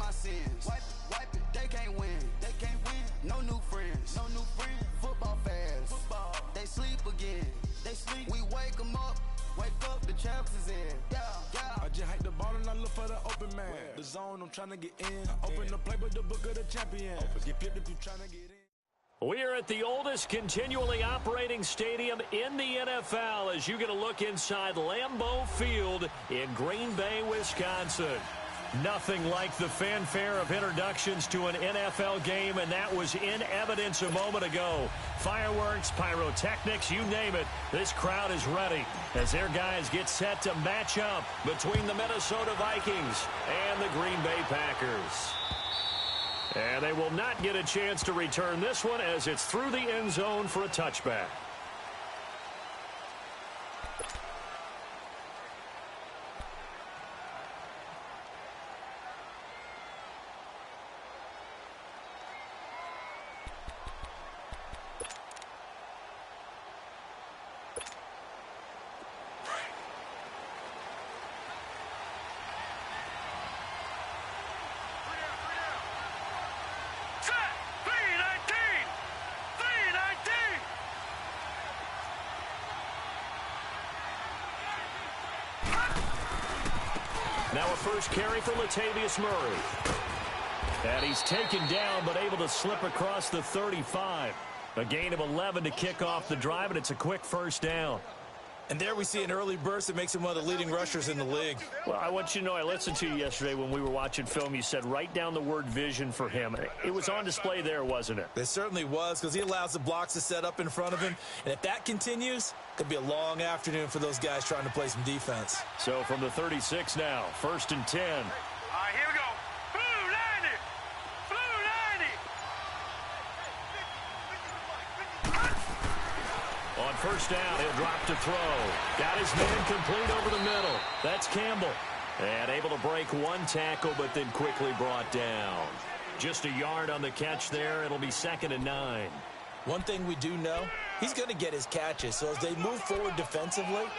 my sins. Wipe it, they can't win. No new friends. Football fans. They sleep again. We wake them up. Wake up, the champs is in. Yeah. I just hike the ball and I look for the open man. The zone, I'm trying to get in. Open the playbook, the book of the champion. Get flipped if you trying to get in. We are at the oldest continually operating stadium in the NFL as you get a look inside Lambeau Field in Green Bay, Wisconsin. Nothing like the fanfare of introductions to an NFL game, and that was in evidence a moment ago. Fireworks, pyrotechnics, you name it. This crowd is ready as their guys get set to match up between the Minnesota Vikings and the Green Bay Packers. And they will not get a chance to return this one as it's through the end zone for a touchback. Now a first carry for Latavius Murray. And he's taken down but able to slip across the 35. A gain of 11 to kick off the drive, and it's a quick first down. And there we see an early burst that makes him one of the leading rushers in the league. Well, I want you to know, I listened to you yesterday when we were watching film. You said write down the word vision for him. It was on display there, wasn't it? It certainly was, because he allows the blocks to set up in front of him. And if that continues, it could be a long afternoon for those guys trying to play some defense. So from the 36 now, 1st and 10. All right, here we go. Blue 90. On first down, he'll drop to throw. Got his man complete over the middle. That's Campbell. And able to break one tackle, but then quickly brought down. Just a yard on the catch there. It'll be 2nd and 9. One thing we do know, he's going to get his catches. So as they move forward defensively,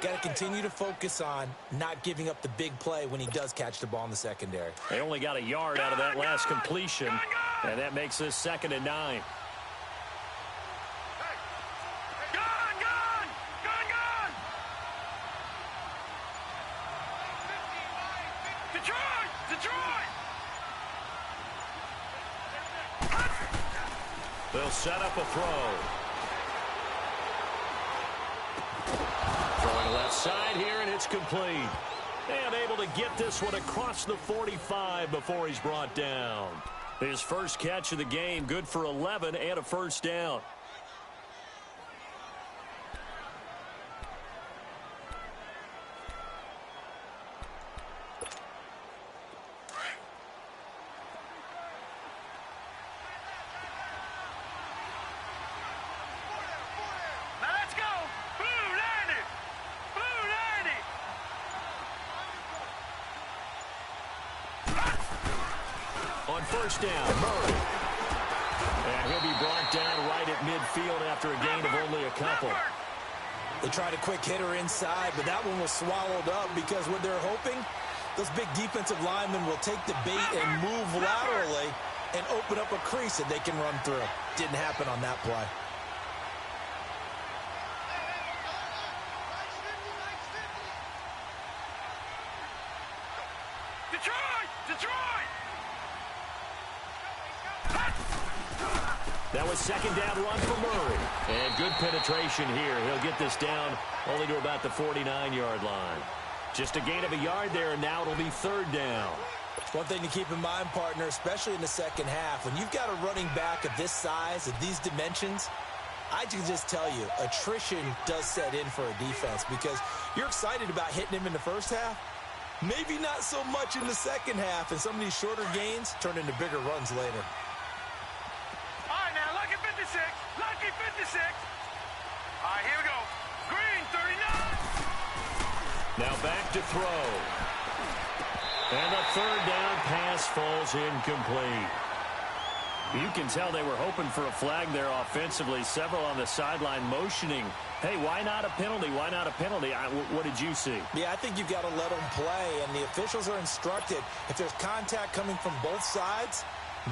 got to continue to focus on not giving up the big play when he does catch the ball in the secondary. They only got a yard out of that last completion, and that makes this 2nd and 9. They'll set up a throw. Throwing left side here, and it's complete. And able to get this one across the 45 before he's brought down. His first catch of the game, good for 11 and a first down. First down, Murray. And he'll be brought down right at midfield after a gain of only a couple. They tried a quick hitter inside, but that one was swallowed up because what they're hoping, those big defensive linemen will take the bait and move laterally and open up a crease that they can run through. Didn't happen on that play. That was 2nd down run for Murray. And good penetration here. He'll get this down only to about the 49-yard line. Just a gain of a yard there, and now it'll be 3rd down. One thing to keep in mind, partner, especially in the second half, when you've got a running back of this size, of these dimensions, I can just tell you, attrition does set in for a defense because you're excited about hitting him in the first half. Maybe not so much in the second half, and some of these shorter gains turn into bigger runs later. Lucky 56. All right, here we go. Green, 39. Now back to throw. And the 3rd down pass falls incomplete. You can tell they were hoping for a flag there offensively. Several on the sideline motioning, hey, why not a penalty? Why not a penalty? What did you see? Yeah, I think you've got to let them play, and the officials are instructed. If there's contact coming from both sides,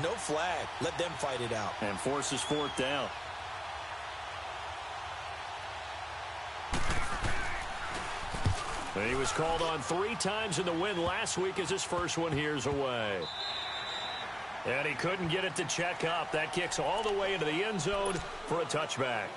no flag. Let them fight it out. And forces fourth down. And he was called on 3 times in the win last week as his first one here's away. And he couldn't get it to check up. That kicks all the way into the end zone for a touchback.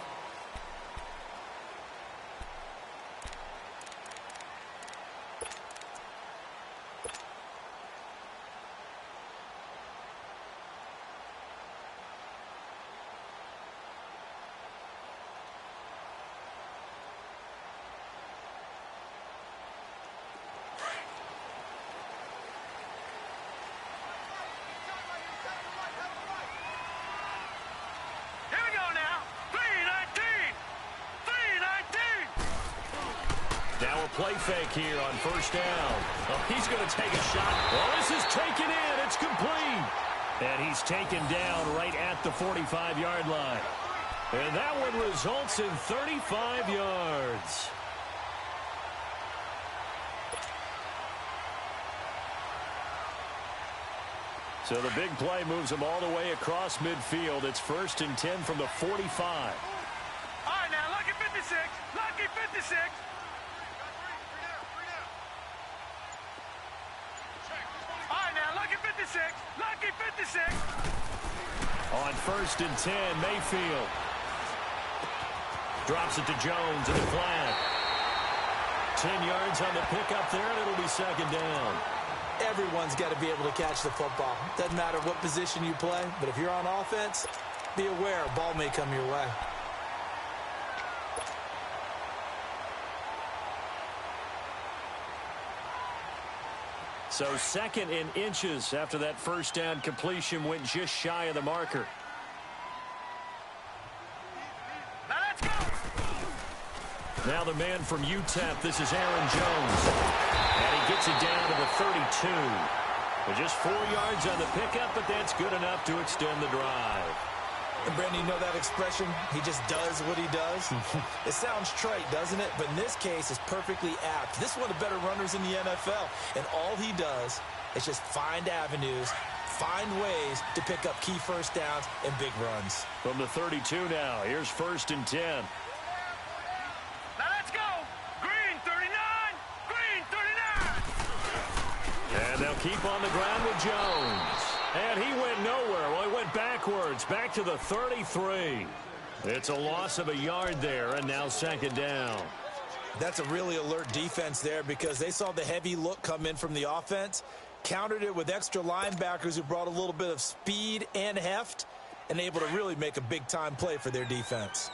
Play fake here on first down. Oh, he's going to take a shot. Well, this is taken in. It's complete. And he's taken down right at the 45-yard line. And that one results in 35 yards. So the big play moves him all the way across midfield. It's 1st and 10 from the 45. All right, now, lucky 56. Lucky 56. Lucky 56. On 1st and 10, Mayfield. Drops it to Jones in the flat. 10 yards on the pickup there, and it'll be 2nd down. Everyone's got to be able to catch the football. Doesn't matter what position you play, but if you're on offense, be aware a ball may come your way. So 2nd and inches after that first down completion went just shy of the marker. Now let's go. Now the man from UTEP, this is Aaron Jones. And he gets it down to the 32. With just 4 yards on the pickup, but that's good enough to extend the drive. And Brandon, you know that expression? He just does what he does. It sounds trite, doesn't it? But in this case, it's perfectly apt. This is one of the better runners in the NFL. And all he does is just find avenues, find ways to pick up key first downs and big runs. From the 32 now, here's 1st and 10. Now let's go. Green 39. Green 39. And they'll keep on the ground with Jones. And he went nowhere. Well, he went backwards, back to the 33. It's a loss of a yard there, and now 2nd down. That's a really alert defense there because they saw the heavy look come in from the offense, countered it with extra linebackers who brought a little bit of speed and heft, and able to really make a big-time play for their defense.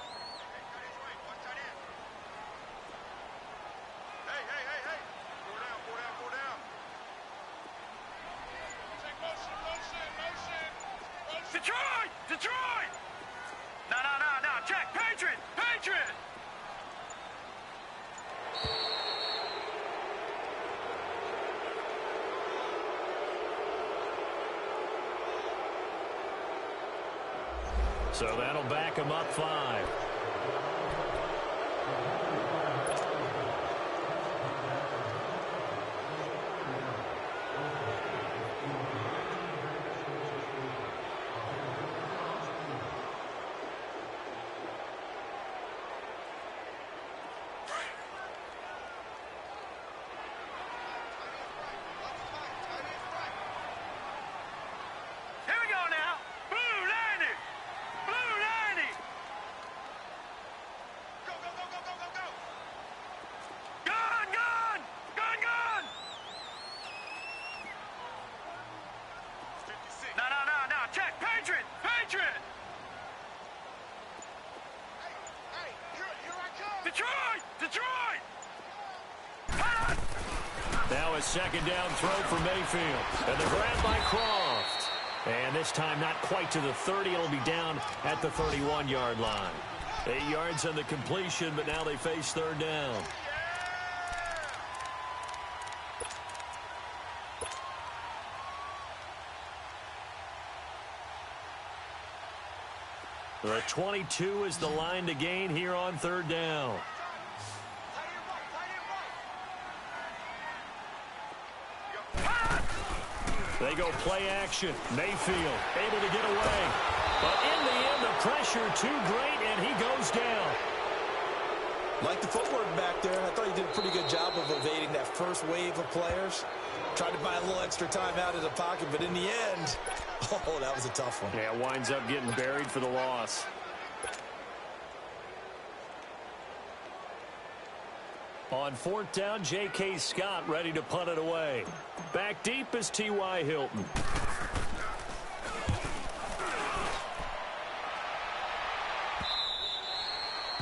Detroit! No, check. Patriot! So that'll back him up 5. Detroit! Now a 2nd down throw for Mayfield. And the grab by Croft. And this time not quite to the 30. It'll be down at the 31-yard line. 8 yards on the completion, but now they face 3rd down. The 22 is the line to gain here on third down. They go play action. Mayfield able to get away. But in the end, the pressure too great, and he goes down. Like the footwork back there, I thought he did a pretty good job of evading that first wave of players. Tried to buy a little extra time out of the pocket, but in the end, oh, that was a tough one. Yeah, winds up getting buried for the loss. On fourth down, J.K. Scott ready to punt it away. Back deep is T.Y. Hilton.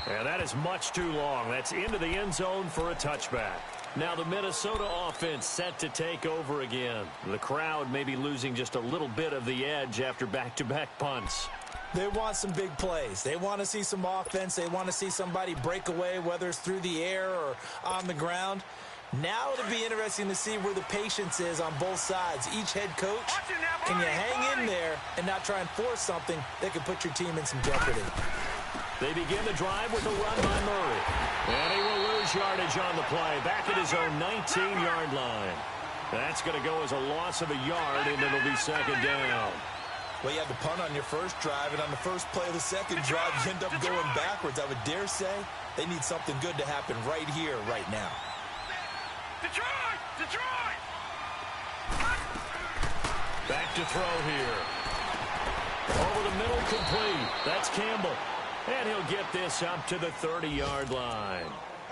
And that is much too long. That's into the end zone for a touchback. Now the Minnesota offense set to take over again. The crowd may be losing just a little bit of the edge after back-to-back punts. They want some big plays. They want to see some offense. They want to see somebody break away, whether it's through the air or on the ground. Now it'll be interesting to see where the patience is on both sides. Each head coach, can you hang in there and not try and force something that could put your team in some jeopardy? They begin the drive with a run by Murray. And he will lose yardage on the play, back at his own 19-yard line. That's going to go as a loss of a yard, and it'll be second down. Well, you had to punt on your first drive, and on the first play of the second drive, you end up going backwards. I would dare say they need something good to happen right here, right now. Detroit! Detroit! Back to throw here. Over the middle, complete. That's Campbell. And he'll get this up to the 30-yard line.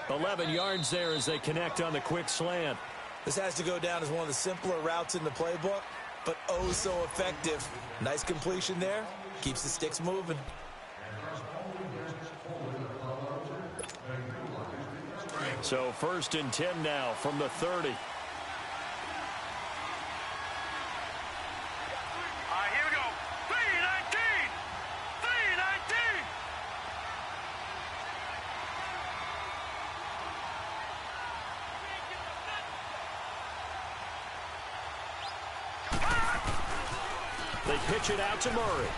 11 yards there as they connect on the quick slant. This has to go down as one of the simpler routes in the playbook, but oh so effective. Nice completion there. Keeps the sticks moving. So 1st and 10 now from the 30. Here we go. 319! 319! They pitch it out to Murray.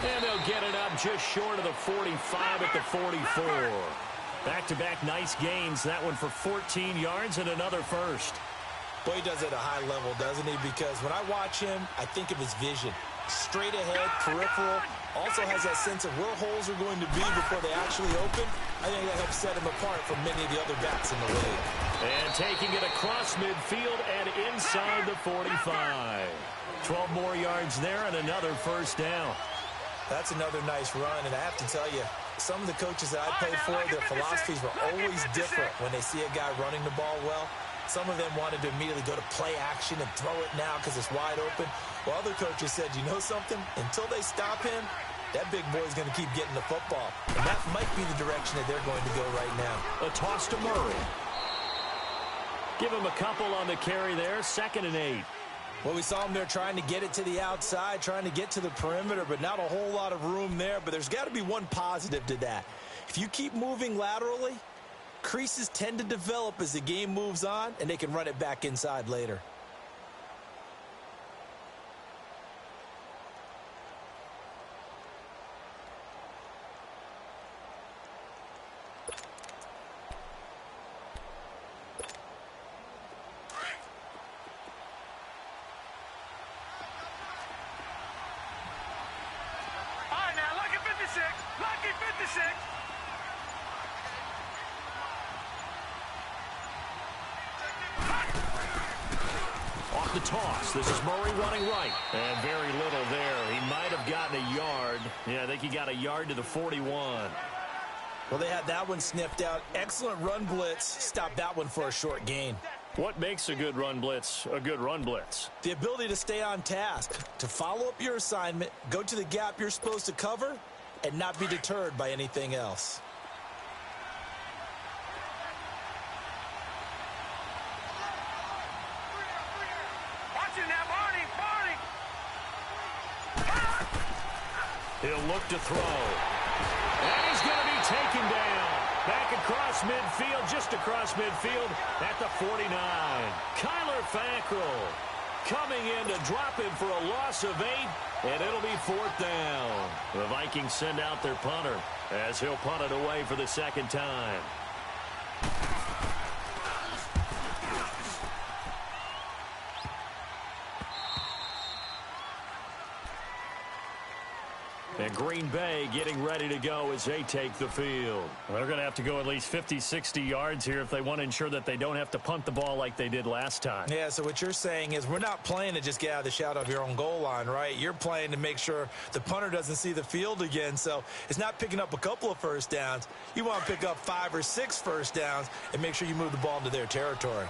And they'll get it up just short of the 45 at the 44. Back-to-back nice gains. That one for 14 yards and another first. Boy, he does it at a high level, doesn't he? Because when I watch him, I think of his vision. Straight ahead, peripheral. Also has that sense of where holes are going to be before they actually open. I think that helps set him apart from many of the other backs in the league. And taking it across midfield and inside the 45. 12 more yards there and another first down. That's another nice run, and I have to tell you, some of the coaches that I played for, their philosophies were always different when they see a guy running the ball well. Some of them wanted to immediately go to play action and throw it now because it's wide open. While other coaches said, you know something? Until they stop him, that big boy's going to keep getting the football. And that might be the direction that they're going to go right now. A toss to Murray. Give him a couple on the carry there. 2nd and 8. Well, we saw him there trying to get it to the outside, trying to get to the perimeter, but not a whole lot of room there. But there's got to be one positive to that. If you keep moving laterally, creases tend to develop as the game moves on, and they can run it back inside later. Lucky 56. Off the toss. This is Murray running right. And very little there. He might have gotten a yard. Yeah, I think he got a yard to the 41. Well, they had that one sniffed out. Excellent run blitz. Stopped that one for a short gain. What makes a good run blitz a good run blitz? The ability to stay on task, to follow up your assignment, go to the gap you're supposed to cover, and not be deterred by anything else. Watching that, Barney. He'll look to throw. And he's going to be taken down. Back across midfield, just across midfield at the 49. Kyler Fackrell coming in to drop him for a loss of 8, and it'll be 4th down. The Vikings send out their punter as he'll punt it away for the second time. And Green Bay getting ready to go as they take the field. Well, they're going to have to go at least 50, 60 yards here if they want to ensure that they don't have to punt the ball like they did last time. Yeah, so what you're saying is we're not playing to just get out of the shadow of your own goal line, right? You're playing to make sure the punter doesn't see the field again. So it's not picking up a couple of first downs. You want to pick up 5 or 6 first downs and make sure you move the ball into their territory.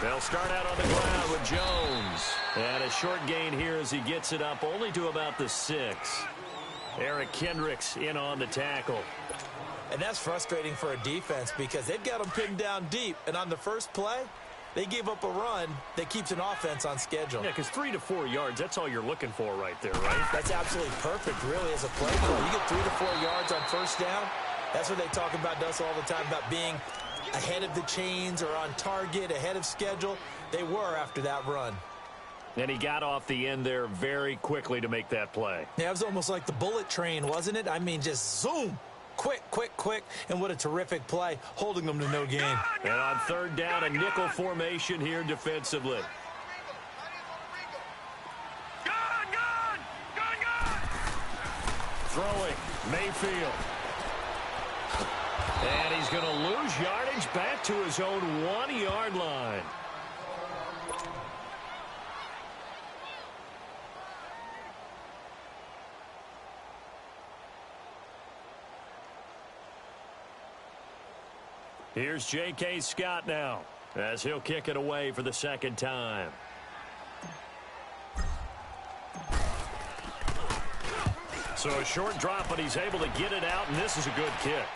They'll start out on the ground with Jones. And a short gain here as he gets it up only to about the 6. Eric Kendricks in on the tackle. And that's frustrating for a defense because they've got them pinned down deep. And on the first play, they gave up a run that keeps an offense on schedule. Yeah, because 3 to 4 yards, that's all you're looking for right there, right? That's absolutely perfect, really, as a play call. You get 3 to 4 yards on first down. That's what they talk about us all the time, about being ahead of the chains or on target, ahead of schedule. They were after that run. And he got off the end there very quickly to make that play. Yeah, it was almost like the bullet train, wasn't it? I mean, just zoom. Quick, quick, quick. And what a terrific play, holding them to no gain. And on 3rd down, a nickel formation here defensively. Throwing, Mayfield. And he's going to lose yardage back to his own 1-yard line. Here's J.K. Scott now as he'll kick it away for the second time. So a short drop, but he's able to get it out, and this is a good kick.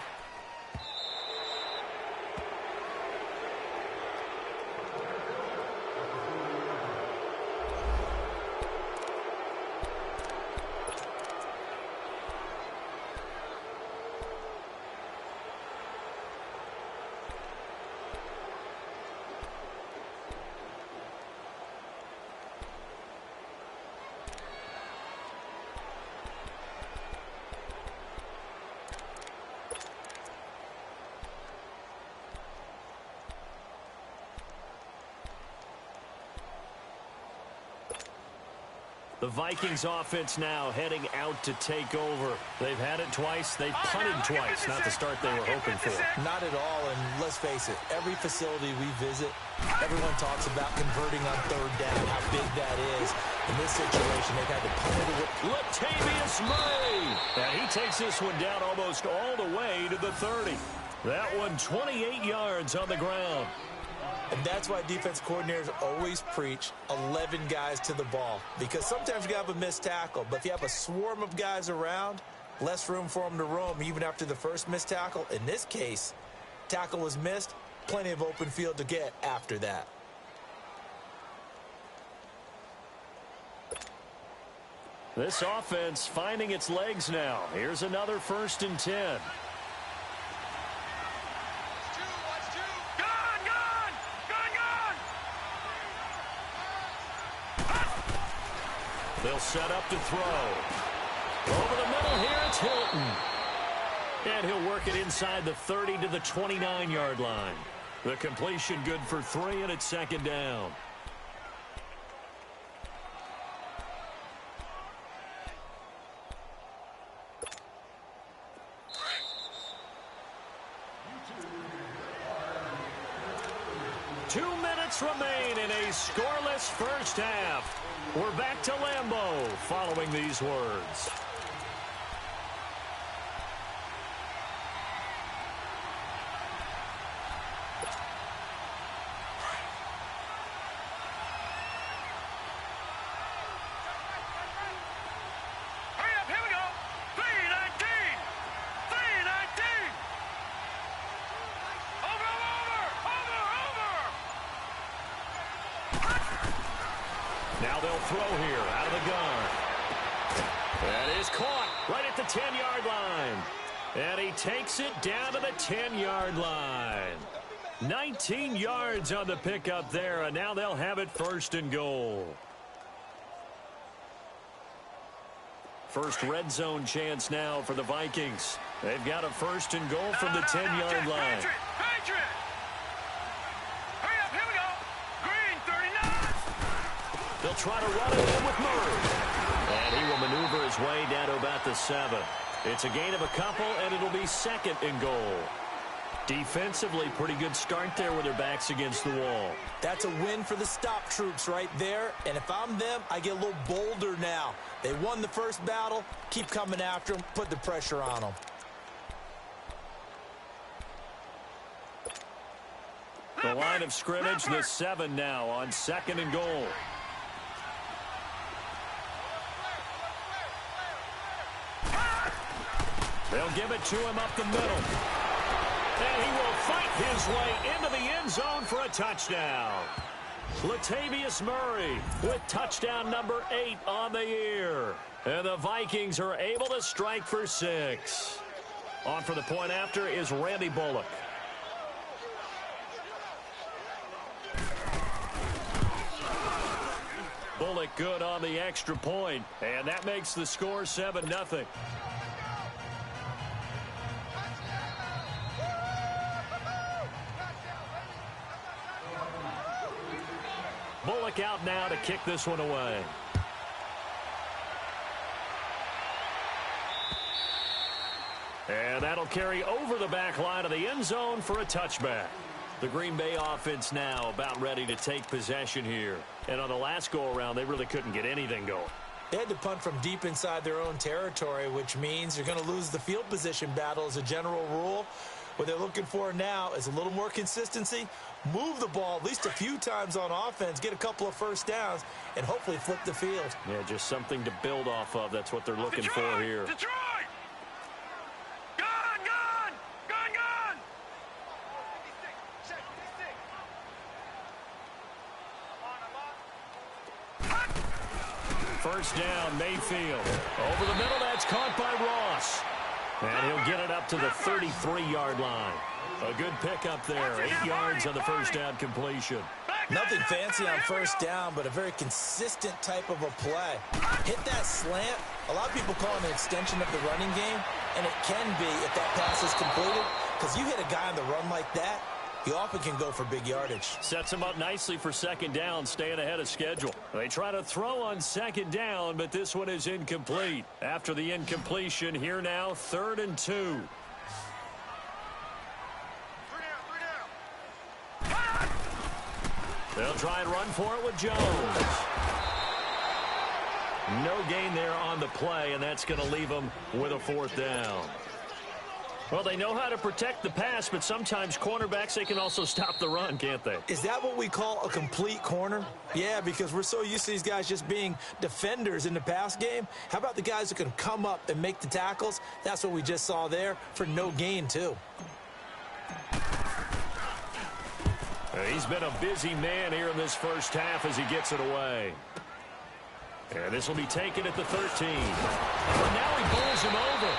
The Vikings offense now heading out to take over. They've had it twice. They've punted twice. Not the start they were hoping for. Not at all, and let's face it, every facility we visit, everyone talks about converting on 3rd down, how big that is. In this situation, they've had to punt it away. Latavius Murray! And he takes this one down almost all the way to the 30. That one 28 yards on the ground. And that's why defense coordinators always preach 11 guys to the ball. Because sometimes you have a missed tackle, but if you have a swarm of guys around, less room for them to roam even after the first missed tackle. In this case, tackle was missed, plenty of open field to get after that. This offense finding its legs now. Here's another 1st and 10. They'll set up to throw. Over the middle here, it's Hilton. And he'll work it inside the 30 to the 29-yard line. The completion good for 3, and it's 2nd down. Remain in a scoreless first half. We're back to Lambeau following these words. Hurry up, here we go. 319. 319. Over. Now they'll throw here out of the gun. That is caught right at the 10-yard line. And he takes it down to the 10-yard line. 19 yards on the pickup there, and now they'll have it first and goal. First red zone chance now for the Vikings. They've got a first and goal from the 10-yard line. Patriot! Hurry up, here we go. Green, 39. They'll try to run it in with Murray. And he will maneuver his way down to about the 7. It's a gain of a couple, and it'll be second and goal. Defensively, pretty good start there with their backs against the wall. That's a win for the stop troops right there. And if I'm them, I get a little bolder now. They won the first battle. Keep coming after them. Put the pressure on them. The line of scrimmage, the 7 now on second and goal. They'll give it to him up the middle. And he will fight his way into the end zone for a touchdown. Latavius Murray with touchdown number 8 on the year. And the Vikings are able to strike for 6. On for the point after is Randy Bullock. Bullock good on the extra point, and that makes the score 7-0. Bullock out now to kick this one away. And that'll carry over the back line of the end zone for a touchback. The Green Bay offense now about ready to take possession here. And on the last go-around, they really couldn't get anything going. They had to punt from deep inside their own territory, which means you're going to lose the field position battle as a general rule. What they're looking for now is a little more consistency, move the ball at least a few times on offense, get a couple of first downs, and hopefully flip the field. Yeah, just something to build off of. That's what they're looking for here. Detroit! Gun! First down, Mayfield. Over the middle, that's caught by Ross. And he'll get it up to the 33-yard line. A good pickup there. 8 yards on the first down completion. Nothing fancy on first down, but a very consistent type of a play. Hit that slant. A lot of people call it an extension of the running game, and it can be if that pass is completed, because you hit a guy on the run like that, he often can go for big yardage. Sets him up nicely for second down, staying ahead of schedule. They try to throw on second down, but this one is incomplete. After the incompletion, here now, 3rd and 2. They'll try and run for it with Jones. No gain there on the play, and that's going to leave them with a 4th down. Well, they know how to protect the pass, but sometimes cornerbacks, they can also stop the run, can't they? Is that what we call a complete corner? Yeah, because we're so used to these guys just being defenders in the pass game. How about the guys who can come up and make the tackles? That's what we just saw there for no gain, too. He's been a busy man here in this first half as he gets it away. And this will be taken at the 13. And now he bowls him over.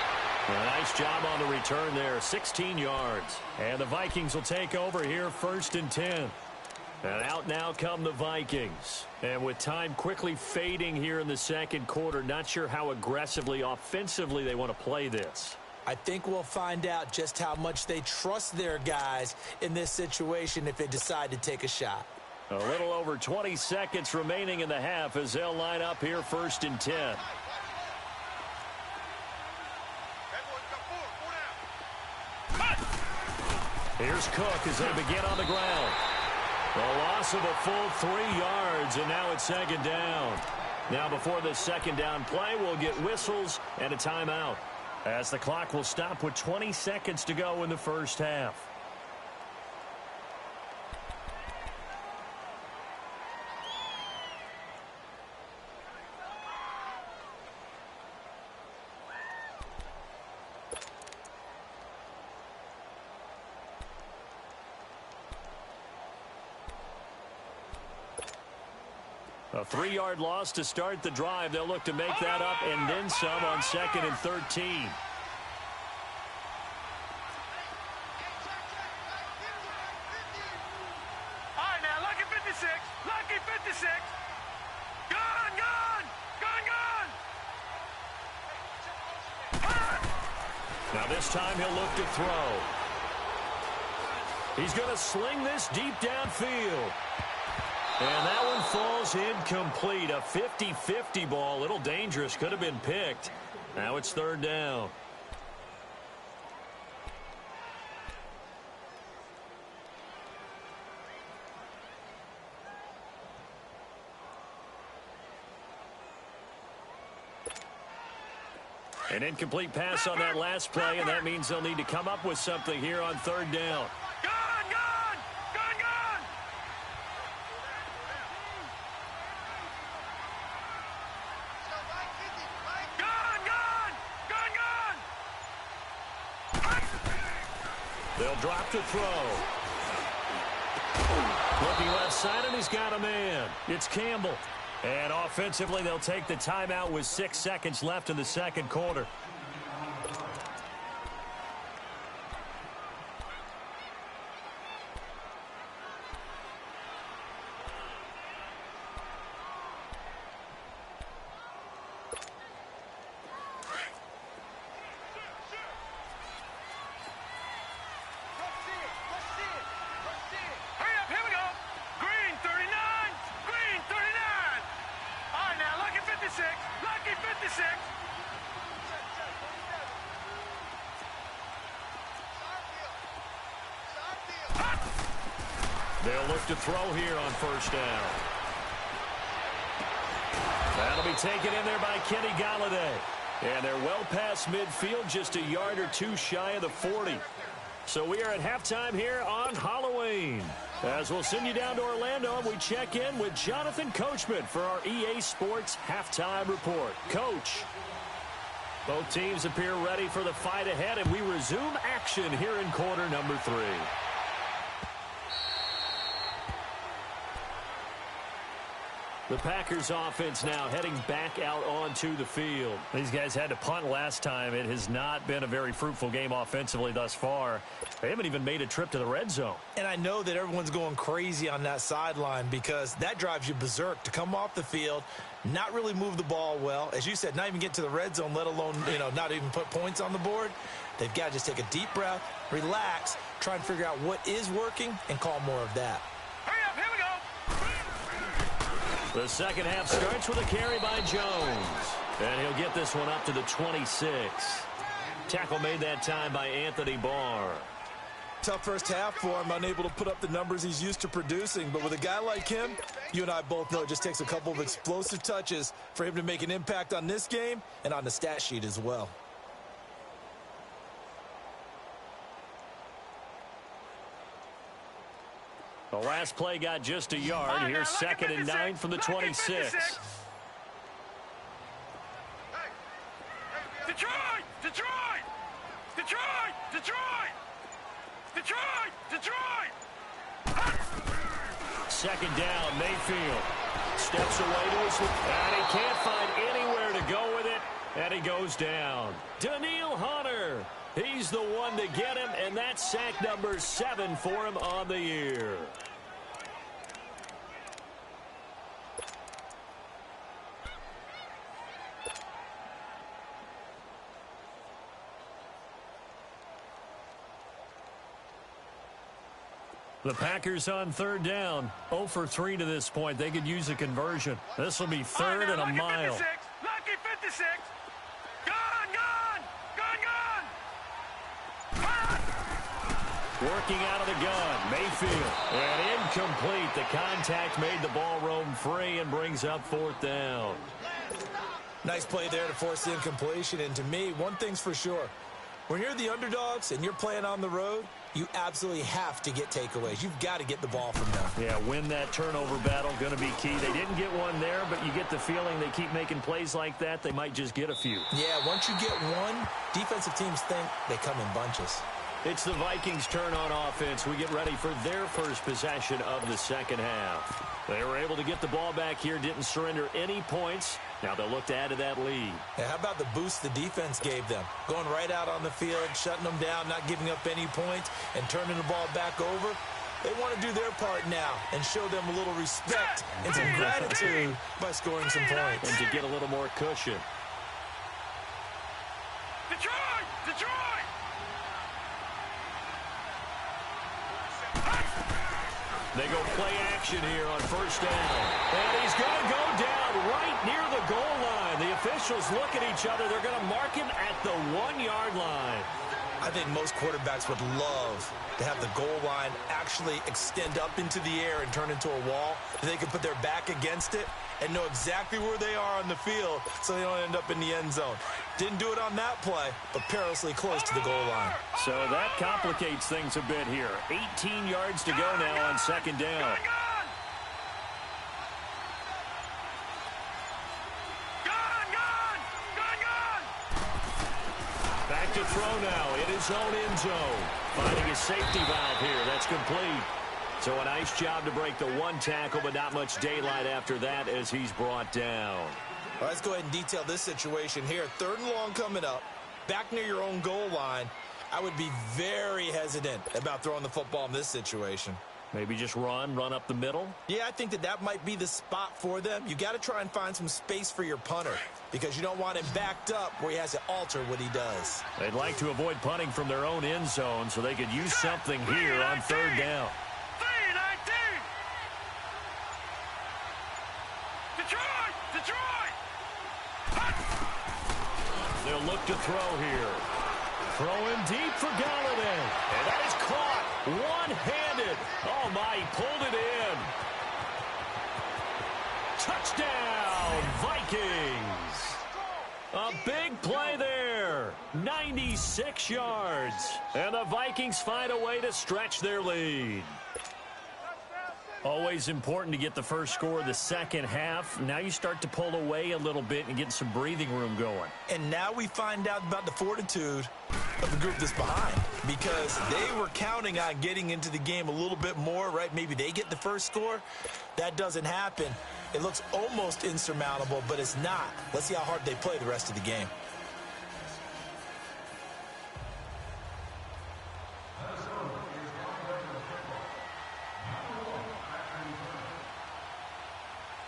A nice job on the return there, 16 yards. And the Vikings will take over here, 1st and 10. And out now come the Vikings. And with time quickly fading here in the second quarter, not sure how aggressively, offensively they want to play this. I think we'll find out just how much they trust their guys in this situation if they decide to take a shot. A little over 20 seconds remaining in the half as they'll line up here, 1st and 10. Here's Cook as they begin on the ground. A loss of a full 3 yards, and now it's second down. Now before this second down play, we'll get whistles and a timeout, as the clock will stop with 20 seconds to go in the first half. A 3-yard loss to start the drive. They'll look to make that up and then some on 2nd and 13. All right, now, lucky 56. Lucky 56. Gone, gone. Gone, gone. Now this time he'll look to throw. He's going to sling this deep downfield. And that one falls incomplete. A 50-50 ball. A little dangerous. Could have been picked. Now it's 3rd down. An incomplete pass on that last play, and that means they'll need to come up with something here on 3rd down. Gone, gone. Gone, gone. Gone, gone. Gone, gone. They'll drop to throw. Looking left side, and he's got a man. It's Campbell. And offensively, they'll take the timeout with 6 seconds left in the 2nd quarter. Hurry up, here we go. Green 39. Green 39. All right, now, lucky 56. Lucky 56. They'll look to throw here on 1st down. That'll be taken in there by Kenny Galladay. And they're well past midfield, just a yard or 2 shy of the 40. So we are at halftime here on Halloween. As we'll send you down to Orlando, and we check in with Jonathan Coachman for our EA Sports Halftime Report. Coach, both teams appear ready for the fight ahead, and we resume action here in quarter number 3. The Packers offense now heading back out onto the field. These guys had to punt last time. It has not been a very fruitful game offensively thus far. They haven't even made a trip to the red zone. And I know that everyone's going crazy on that sideline because that drives you berserk to come off the field, not really move the ball well. As you said, not even get to the red zone, let alone, not even put points on the board. They've got to just take a deep breath, relax, try and figure out what is working, and call more of that. Hurry up, here we go. The second half starts with a carry by Jones. And he'll get this one up to the 26. Tackle made that time by Anthony Barr. Tough first half for him, unable to put up the numbers he's used to producing. But with a guy like him, you and I both know it just takes a couple of explosive touches for him to make an impact on this game and on the stat sheet as well. The last play got just a yard. Here's 2nd and 9 from the 26. Detroit! Detroit! Detroit! Detroit! Detroit! Detroit! 2nd down, Mayfield steps away to his and he can't find anywhere to go with it, and he goes down. Daniil Hunter, he's the one to get him, and that's sack number 7 for him on the year. The Packers on 3rd down. 0 for 3 to this point. They could use a conversion. This will be 3rd and a mile. Lucky 56. Gone, gone, gone, gone. Working out of the gun, Mayfield. And incomplete. The contact made the ball roam free and brings up 4th down. Nice play there to force the incompletion. And to me, one thing's for sure. When you're the underdogs and you're playing on the road, you absolutely have to get takeaways. You've got to get the ball from them. Yeah, win that turnover battle, going to be key. They didn't get one there, but you get the feeling they keep making plays like that, they might just get a few. Yeah, once you get one, defensive teams think they come in bunches. It's the Vikings' turn on offense. We get ready for their first possession of the second half. They were able to get the ball back here, didn't surrender any points. Now they'll look to add to that lead. Yeah, how about the boost the defense gave them? Going right out on the field, shutting them down, not giving up any points, and turning the ball back over. They want to do their part now and show them a little respect and some gratitude by scoring some points. And to get a little more cushion. Detroit! Detroit! They go play action here on first down. And he's going to go down right near the goal line. The officials look at each other. They're going to mark him at the 1-yard line. I think most quarterbacks would love to have the goal line actually extend up into the air and turn into a wall. They can put their back against it and know exactly where they are on the field so they don't end up in the end zone. Didn't do it on that play, but perilously close to the goal line. So that complicates things a bit here. 18 yards to go now on second down. Back to throw now in his own end zone. Finding a safety valve here. That's complete. So a nice job to break the one tackle, but not much daylight after that as he's brought down. Well, let's go ahead and detail this situation here. 3rd and long coming up. Back near your own goal line. I would be very hesitant about throwing the football in this situation. Maybe just run up the middle? Yeah, I think that might be the spot for them. You got to try and find some space for your punter because you don't want him backed up where he has to alter what he does. They'd like to avoid punting from their own end zone so they could use something here on 3rd down. 3-19! Detroit! Detroit! They'll look to throw here. Throwing deep for Galladay. And that is caught one-handed. Oh, my, he pulled it in. Touchdown, Vikings. A big play there. 96 yards. And the Vikings find a way to stretch their lead. Always important to get the first score of the second half. Now you start to pull away a little bit and get some breathing room going. And now we find out about the fortitude of the group that's behind because they were counting on getting into the game a little bit more, right? Maybe they get the first score. That doesn't happen. It looks almost insurmountable, but it's not. Let's see how hard they play the rest of the game.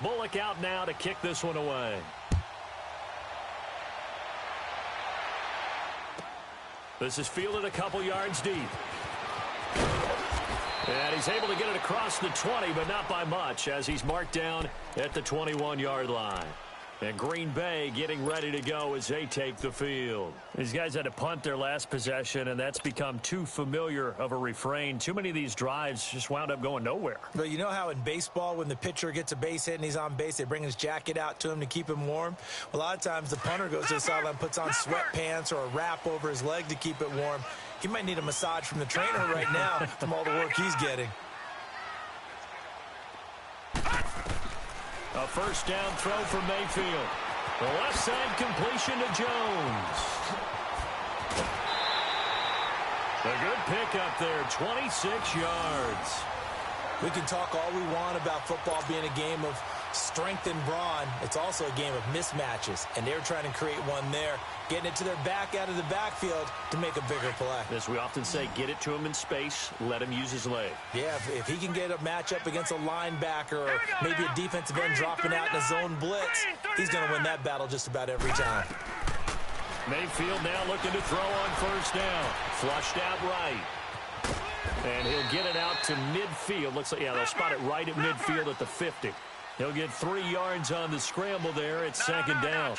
Bullock out now to kick this one away. This is fielded a couple yards deep. And he's able to get it across the 20, but not by much, as he's marked down at the 21-yard line. And Green Bay getting ready to go as they take the field. These guys had to punt their last possession, and that's become too familiar of a refrain. Too many of these drives just wound up going nowhere. But you know how in baseball, when the pitcher gets a base hit and he's on base, they bring his jacket out to him to keep him warm? Well, a lot of times the punter goes to the sideline, puts on sweatpants or a wrap over his leg to keep it warm. He might need a massage from the trainer right now from all the work he's getting. A first down throw for Mayfield. The left side completion to Jones. A good pickup there, 26 yards. We can talk all we want about football being a game of strength and brawn. It's also a game of mismatches, and they're trying to create one there, getting it to their back out of the backfield to make a bigger play. As we often say, get it to him in space, let him use his leg. Yeah, if he can get a matchup against a linebacker or maybe a defensive end dropping out in a zone blitz, he's going to win that battle just about every time. Mayfield now looking to throw on first down. Flushed out right. And he'll get it out to midfield. Looks like, yeah, they'll spot it right at midfield at the 50. He'll get 3 yards on the scramble there at second down.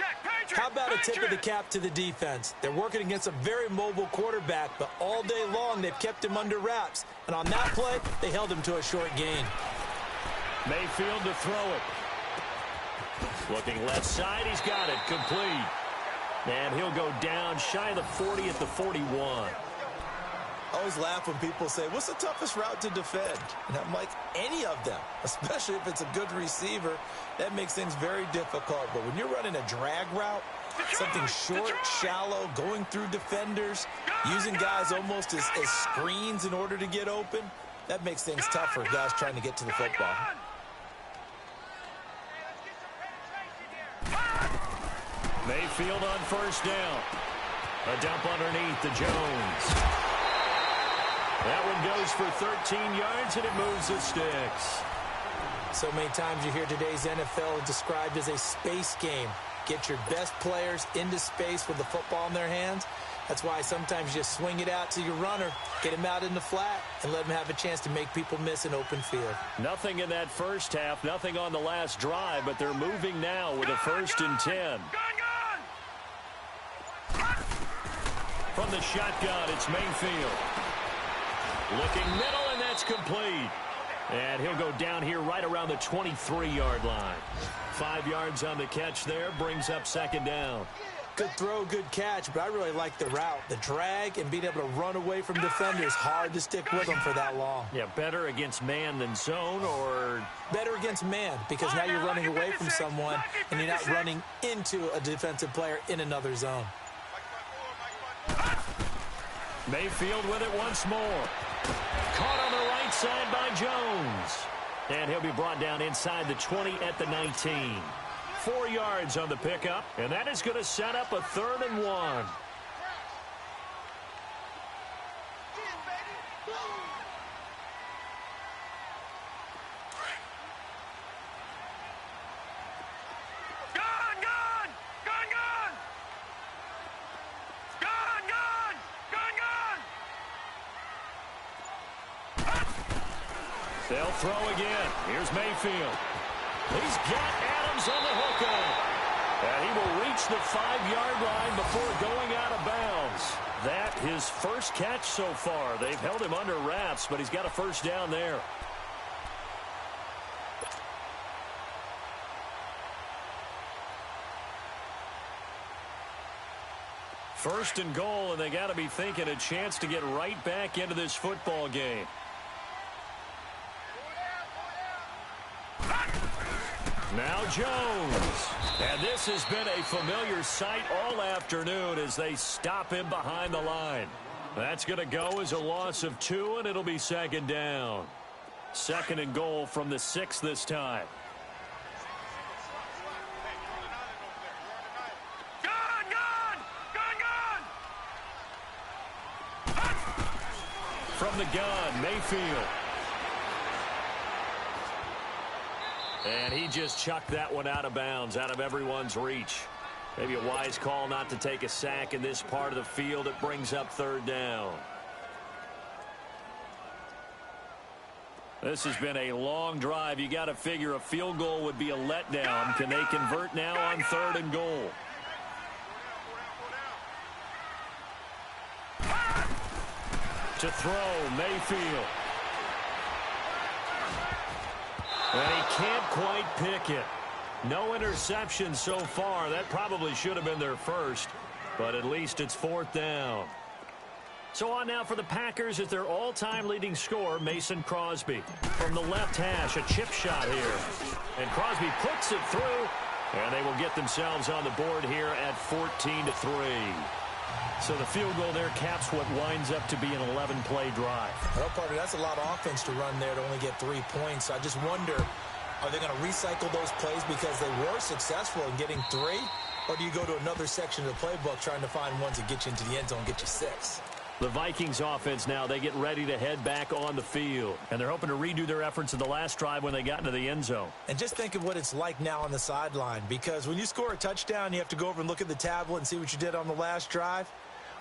How about a tip of the cap to the defense? They're working against a very mobile quarterback, but all day long they've kept him under wraps. And on that play, they held him to a short gain. Mayfield to throw it. Looking left side, he's got it, complete. And he'll go down shy of the 40 at the 41. I always laugh when people say, what's the toughest route to defend? And I'm like, any of them, especially if it's a good receiver. That makes things very difficult. But when you're running a drag route, Something short, shallow, going through defenders, using guys almost as screens in order to get open. That makes things tough for guys trying to get to the football. Mayfield on first down. A dump underneath to Jones. That one goes for 13 yards, and it moves the sticks. So many times you hear today's NFL described as a space game. Get your best players into space with the football in their hands. That's why sometimes you just swing it out to your runner, get him out in the flat, and let him have a chance to make people miss an open field. Nothing in that first half, nothing on the last drive, but they're moving now with a 1st and 10. From the shotgun, it's Mayfield. Looking middle, and that's complete. And he'll go down here right around the 23-yard line. 5 yards on the catch there, brings up 2nd down. Good throw, good catch, but I really like the route. The drag and being able to run away from defenders, hard to stick with them for that long. Yeah, better against man than zone, or? Better against man, because now you're running away from someone and you're not running into a defensive player in another zone. Mayfield with it once more. Caught on the right side by Jones. And he'll be brought down inside the 20 at the 19. 4 yards on the pickup, and that is going to set up a 3rd and 1. They'll throw again. Here's Mayfield. He's got Adams on the hook on. And he will reach the 5-yard line before going out of bounds. That his first catch so far. They've held him under wraps, but he's got a 1st down there. First and goal, and they got to be thinking a chance to get right back into this football game. Now Jones. And this has been a familiar sight all afternoon as they stop him behind the line. That's going to go as a loss of 2, and it'll be 2nd down. 2nd and goal from the 6 this time. From the gun, Mayfield. And he just chucked that one out of bounds, out of everyone's reach. Maybe a wise call not to take a sack in this part of the field. It brings up 3rd down. This has been a long drive. You got to figure a field goal would be a letdown. Can they convert now on 3rd and goal? To throw, Mayfield. And he can't quite pick it. No interception so far. That probably should have been their first, but at least it's 4th down. So on now for the Packers is their all-time leading scorer, Mason Crosby. From the left hash, a chip shot here. And Crosby puts it through, and they will get themselves on the board here at 14-3. So the field goal there caps what winds up to be an 11-play drive. Well, partner, that's a lot of offense to run there to only get 3 points. I just wonder, are they going to recycle those plays because they were successful in getting 3? Or do you go to another section of the playbook trying to find ones that get you into the end zone and get you 6? The Vikings offense now, they get ready to head back on the field. And they're hoping to redo their efforts in the last drive when they got into the end zone. And just think of what it's like now on the sideline. Because when you score a touchdown, you have to go over and look at the tablet and see what you did on the last drive.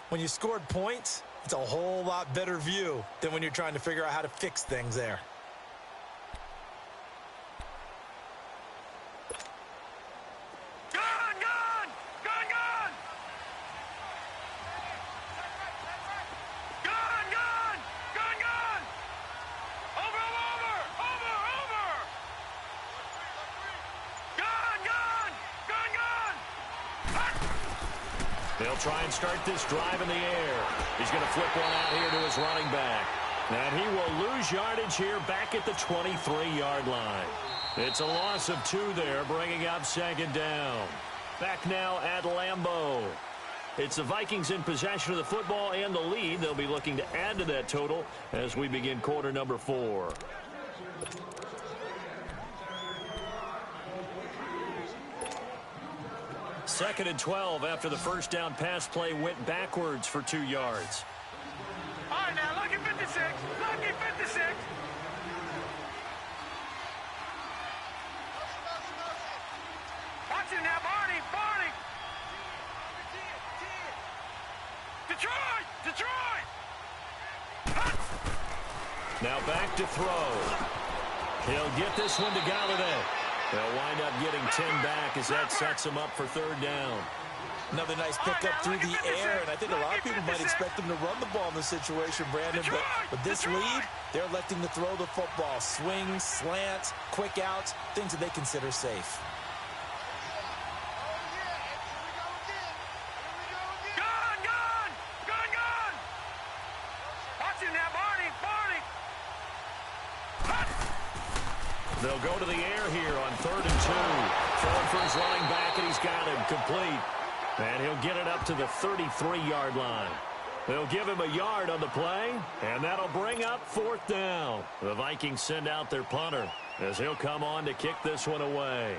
When you scored points, it's a whole lot better view than when you're trying to figure out how to fix things there. They'll try and start this drive in the air. He's going to flip one out here to his running back. And he will lose yardage here back at the 23-yard line. It's a loss of 2 there, bringing up 2nd down. Back now at Lambeau. It's the Vikings in possession of the football and the lead. They'll be looking to add to that total as we begin quarter number 4. Second and 12 after the first down pass play went backwards for 2 yards. All right, now, lucky 56. Lucky 56. Watch it now, Barney. Barney. Detroit. Detroit. Now back to throw. He'll get this one to Galladay. They'll wind up getting 10 back as that sets him up for third down. Another nice pickup through the air, and I think a lot of people might expect them to run the ball in this situation, Brandon, but with this lead, they're electing to throw the football. Swings, slants, quick outs, things that they consider safe. They'll go to the air here on 3rd and 2. Throwing for his running back, and he's got him complete. And he'll get it up to the 33-yard line. They'll give him a yard on the play, and that'll bring up 4th down. The Vikings send out their punter as he'll come on to kick this one away.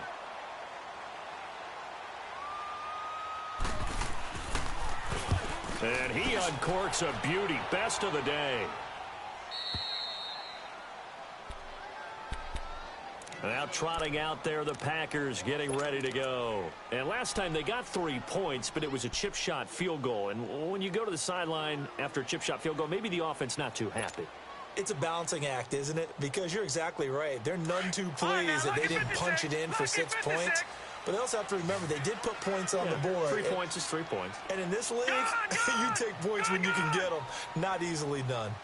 And he uncorks a beauty. Best of the day. Now trotting out there, the Packers getting ready to go. And last time they got 3 points, but it was a chip shot field goal. And when you go to the sideline after a chip shot field goal, maybe the offense not too happy. It's a balancing act, isn't it? Because you're exactly right. They're none too pleased that they didn't punch it in for 6 points. But they also have to remember they did put points on the board. 3 points is 3 points. And in this league, you take points when you can get them. Not easily done.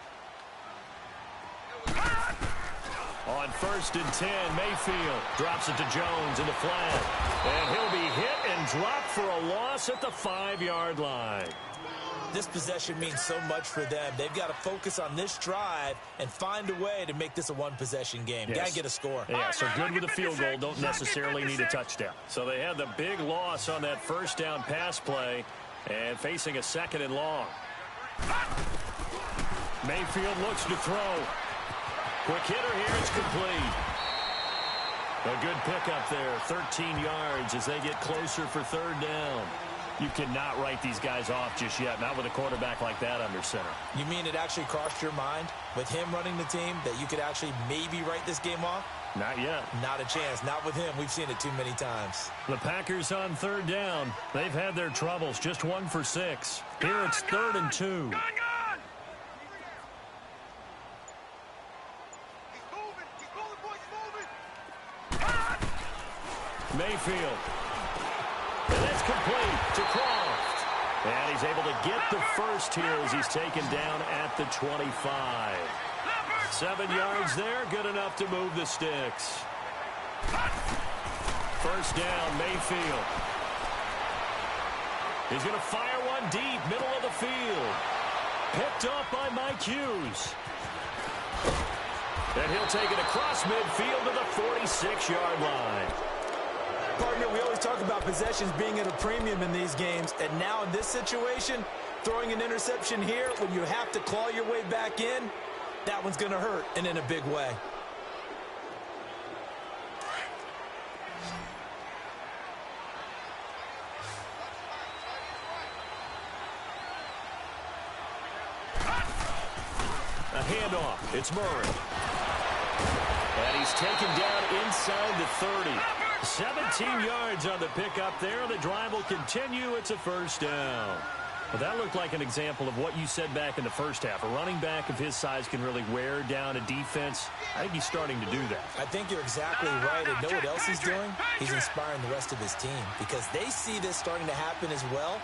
On 1st and 10, Mayfield drops it to Jones in the flat. And he'll be hit and dropped for a loss at the 5-yard line. This possession means so much for them. They've got to focus on this drive and find a way to make this a one-possession game. Yes. Got to get a score. Yeah, so good with a field goal. Don't necessarily need a touchdown. So they had the big loss on that first down pass play and facing a 2nd and long. Mayfield looks to throw. Quick hitter here, it's complete. A good pickup there, 13 yards as they get closer for 3rd down. You cannot write these guys off just yet, not with a quarterback like that under center. You mean it actually crossed your mind with him running the team that you could actually maybe write this game off? Not yet. Not a chance. Not with him. We've seen it too many times. The Packers on 3rd down. They've had their troubles, just 1 for 6. Here it's 3rd and 2. Mayfield. And that's complete to Croft. And he's able to get the first here as he's taken down at the 25. 7 yards there, good enough to move the sticks. First down, Mayfield. He's going to fire one deep, middle of the field. Picked up by Mike Hughes. And he'll take it across midfield to the 46-yard line. Partner, we always talk about possessions being at a premium in these games, and now in this situation, throwing an interception here when you have to claw your way back in, that one's going to hurt, and in a big way. A handoff. It's Murray. And he's taken down inside the 30. 17 yards on the pickup there. The drive will continue. It's a first down. Well, that looked like an example of what you said back in the first half. A running back of his size can really wear down a defense. I think he's starting to do that. I think you're exactly right. And know what else he's doing? He's inspiring the rest of his team because they see this starting to happen as well.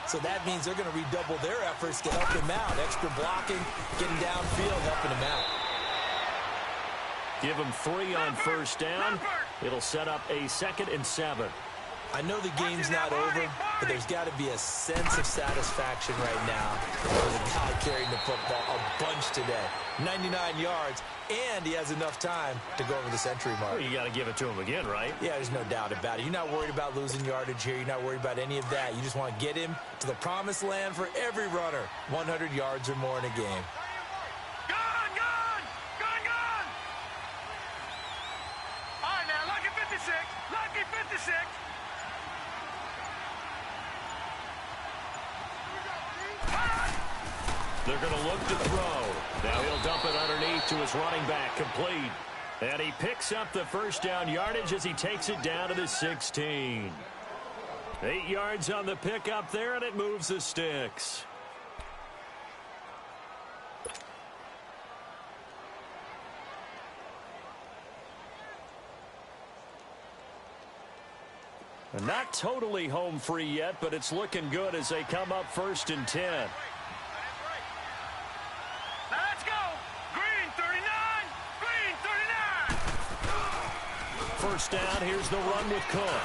So that means they're going to redouble their efforts to help him out. Extra blocking, getting downfield, helping him out. Give him 3 on first down. It'll set up a 2nd and 7. I know the game's not over, but there's got to be a sense of satisfaction right now. There's a guy carrying the football a bunch today. 99 yards, and he has enough time to go over the century mark. Well, you got to give it to him again, right? Yeah, there's no doubt about it. You're not worried about losing yardage here. You're not worried about any of that. You just want to get him to the promised land for every runner. 100 yards or more in a game. Gone! All right, now, lucky 56. Lucky 56. They're going to look to throw. Now he'll dump it underneath to his running back, complete. And he picks up the first down yardage as he takes it down to the 16. 8 yards on the pickup there, and it moves the sticks. Not totally home free yet, but it's looking good as they come up 1st and 10. Now let's go. Green 39. Green 39. First down, here's the run with Cook.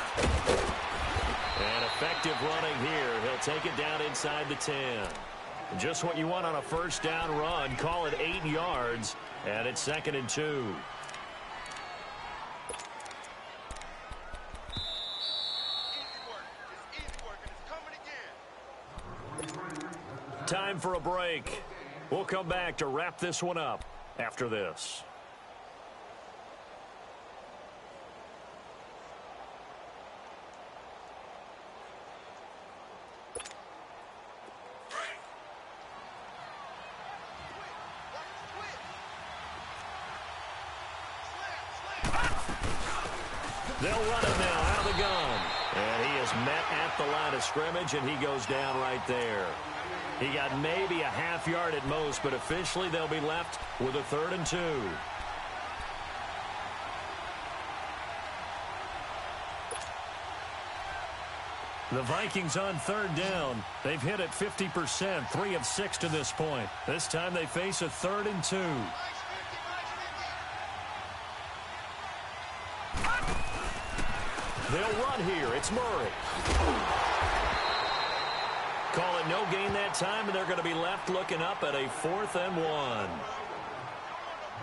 And effective running here. He'll take it down inside the 10. Just what you want on a first down run. Call it 8 yards, and it's 2nd and 2. Time for a break. We'll come back to wrap this one up after this. They'll run it now out of the gun. And he is met at the line of scrimmage, and he goes down right there. He got maybe a half yard at most, but officially they'll be left with a 3rd and 2. The Vikings on 3rd down. They've hit it 50%, 3 of 6 to this point. This time they face a 3rd and 2. They'll run here. It's Murray. Call it no gain that time, and they're going to be left looking up at a 4th and 1.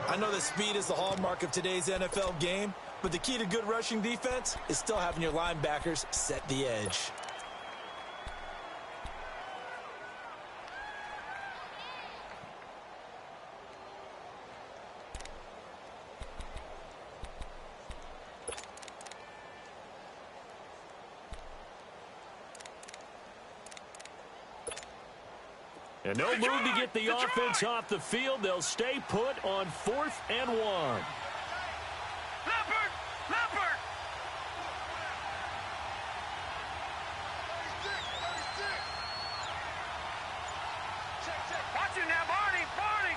I know that speed is the hallmark of today's NFL game, but the key to good rushing defense is still having your linebackers set the edge. And no move to get the offense off the field. They'll stay put on 4th and 1. Leopard! Leopard! Watch it now, Barney! Barney!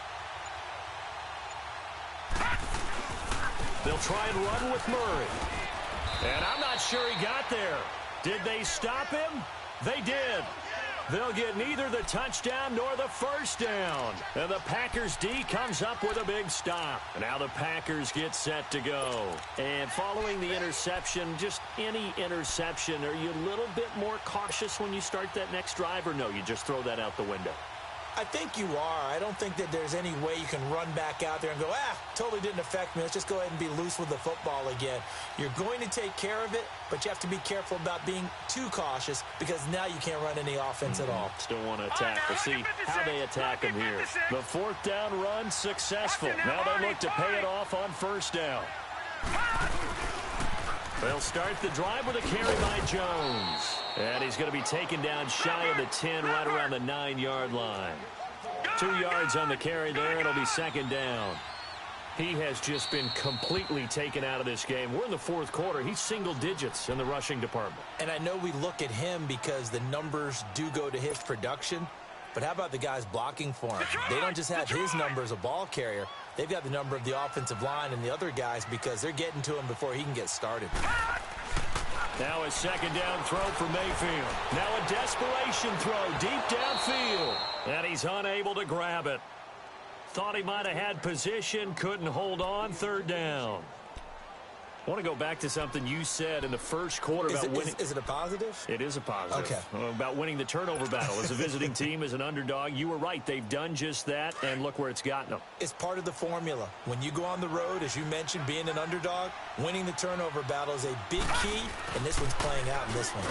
They'll try and run with Murray. And I'm not sure he got there. Did they stop him? They did. They'll get neither the touchdown nor the first down. And the Packers D comes up with a big stop. And now the Packers get set to go. And following the interception, just any interception, are you a little bit more cautious when you start that next drive, or no, you just throw that out the window? I think you are. I don't think that there's any way you can run back out there and go, totally didn't affect me. Let's just go ahead and be loose with the football again. You're going to take care of it, but you have to be careful about being too cautious because now you can't run any offense at all. Still want to attack. We'll see how they attack him here. The 4th down run successful. Now they look to pay it off on 1st down. They'll start the drive with a carry by Jones. And he's going to be taken down shy of the 10, right around the 9-yard line. 2 yards on the carry there. It'll be 2nd down. He has just been completely taken out of this game. We're in the 4th quarter. He's single digits in the rushing department. And I know we look at him because the numbers do go to his production. But how about the guys blocking for him? They don't just have his number as a ball carrier. They've got the number of the offensive line and the other guys because they're getting to him before he can get started. Now a 2nd down throw for Mayfield. Now a desperation throw deep downfield. And he's unable to grab it. Thought he might have had position, couldn't hold on. 3rd down. I want to go back to something you said in the first quarter about winning. Is it a positive? It is a positive. Okay. About winning the turnover battle. As a visiting team, as an underdog, you were right. They've done just that, and look where it's gotten them. It's part of the formula. When you go on the road, as you mentioned, being an underdog, winning the turnover battle is a big key, and this one's playing out in this one.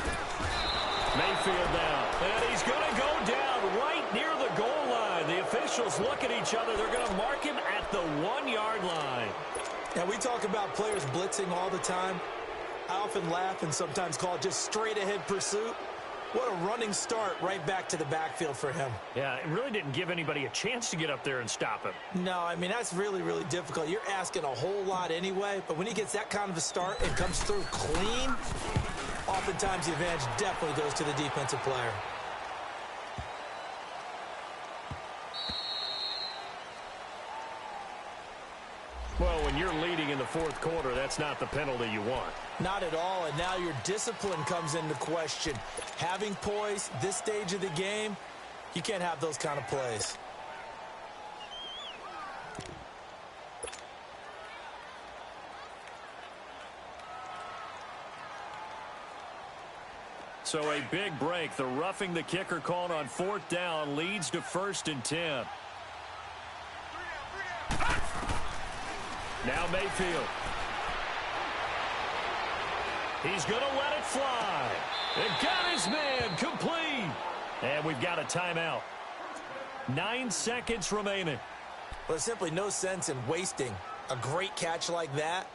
Mayfield now, and he's going to go down right near the goal line. The officials look at each other. They're going to mark him at the 1-yard line. Now, we talk about players blitzing all the time. I often laugh and sometimes call it just straight-ahead pursuit. What a running start right back to the backfield for him. Yeah, it really didn't give anybody a chance to get up there and stop him. No, I mean, that's really, really difficult. You're asking a whole lot anyway, but when he gets that kind of a start and comes through clean, oftentimes the advantage definitely goes to the defensive player. Well, when you're leading in the fourth quarter, that's not the penalty you want. Not at all, and now your discipline comes into question. Having poise, this stage of the game, you can't have those kind of plays. So a big break. The roughing the kicker called on 4th down leads to 1st and 10. Now Mayfield. He's going to let it fly. And got his man complete. And we've got a timeout. 9 seconds remaining. Well, there's simply no sense in wasting a great catch like that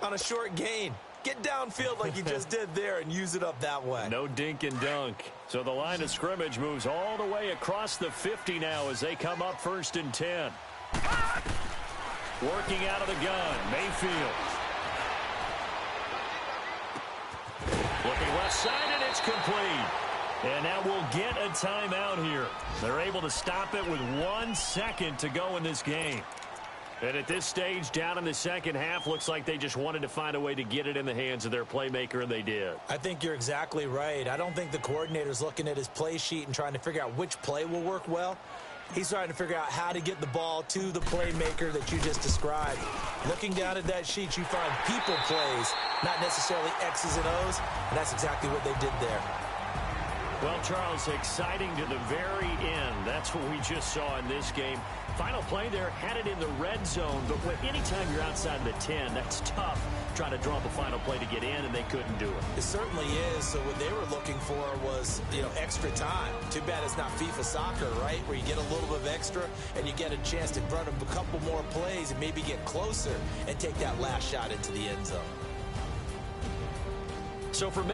on a short gain. Get downfield like you just did there and use it up that way. No dink and dunk. So the line of scrimmage moves all the way across the 50 now as they come up 1st and 10. Working out of the gun, Mayfield. Looking left side, and it's complete. And now we'll get a timeout here. They're able to stop it with 1 second to go in this game. And at this stage, down in the second half, looks like they just wanted to find a way to get it in the hands of their playmaker, and they did. I think you're exactly right. I don't think the coordinator's looking at his play sheet and trying to figure out which play will work well. He's trying to figure out how to get the ball to the playmaker that you just described. Looking down at that sheet, you find people plays, not necessarily X's and O's, and that's exactly what they did there. Well, Charles, exciting to the very end. That's what we just saw in this game. Final play there, had it in the red zone, but anytime you're outside the 10, that's tough trying to draw up a final play to get in, and they couldn't do it. It certainly is. So what they were looking for was, extra time. Too bad it's not FIFA soccer, right, where you get a little bit of extra and you get a chance to run a couple more plays and maybe get closer and take that last shot into the end zone. So for me,